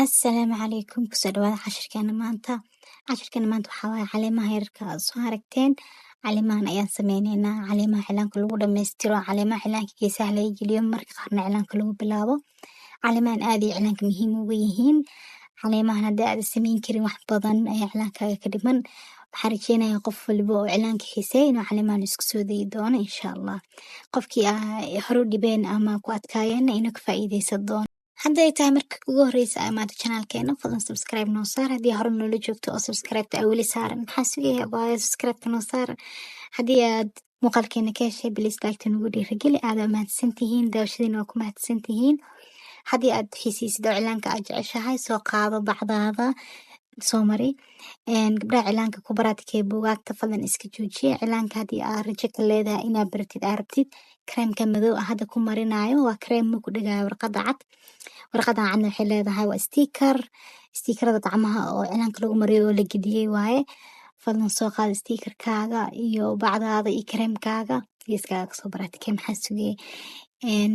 Asalaamu calaykum kusoo dhawaada cashirkeena maanta waxaa waaye caleemaha yararka aad soo aragteen. Caleemahan ayaan sameyneynaa caleemaha cilaanka lagu dhammaystiro, caleemaha cilaanka geesaha laga geliyo, marka qaarna cilaanka lagu bilaabo. Caleemahan aad ay cilaanka muhiim ugu yihiin. Caleemahan haddii aad sameyn karin wax badan ayaa cilaankaaga ka dhiman. Waxaan rajeynayaa qof walba oo cilaanka xiiseeya inuu caleemahan isku soo dayi doono insha Allah. Qofkii hore u dhibeen ama ku adkaayeenna inuu ka faa'iideysan doono. Hadday tahay marka ugu horeysa ay maanta channelkeena fadlan subscribe noo saar haddii hore noola joogto oo subscribe ta weli saaran maxaa sugaya baa subscribe noo saar haddii aad muuqaalkeena ka heshay please like ta nagu dhiirigeli aad waa mahadsantihiin daawashadiina waa ku mahadsantihiin haddii aad xiisaysid oo cilaanka aad jeceshahay soo qaado bacdaada soo mari gabdhaha cilaanka ku baratikee buugaagta fadlan iska joojiya cilaanka haddii aad rajo ka leedahay inaad baratid aad rabtid kareemka madow ah hadda ku marinayo waa kareem ma ku dhigaayo warqadda cad warqadan cadna waxay leedahay waa stiikarada gacmaha oo cilaanka lagu mariyo oo la gediyey waaye fadlan soo qaada stiikarkaaga iyo bacdaada iyo kareemkaaga geeskaaga kasoo baratikee maxaa sugayay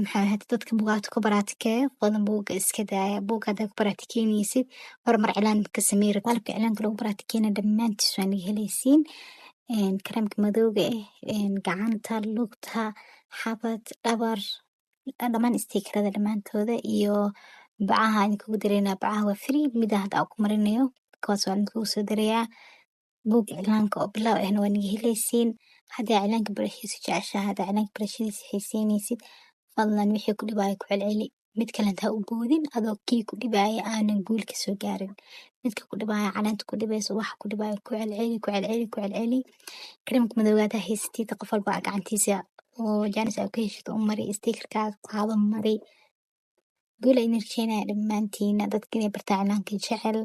maxaa ahayd dadka buugaagta ku baraatikeeyo fadlan buuga iska daaya buuga haddaad ku baraatikeynaysid hormar cilaan ka sameeyay qalabka cilaanka lagu baraatikeena dhammaantiis waa naga helaysiin kareemka madowga gacanta lugta xabad dhabar dhammaan stiikarada dhammaantooda iyo bacaha aan kugu dareynaa bacaha waa free mida hadda aan ku marinayo kuwaas waa kugu soo darayaa buugga cilaanka oo bilow ahna waa naga helaysiin haddii aad cilaanka barashiisa jeceshahay haddii cilaanka barashadiisa xiiseynaysid fadlan wixii ku dhibaayo ku celceli mid kale ha u boodin adoo kii ku dhibaaya aanan guul ka soo gaarin midka ku dhibaaya caleenta ku dhibayso waxa ku dhibaaya ku celceli kareemka madowgaad ha haysatid qof walba gacantiisa oo jaanis aad ka heshid u mari stiikarkaaga qaado mari guul ayna rajeynaya dhammaantiina dadka inay bartaan cilaanka jecel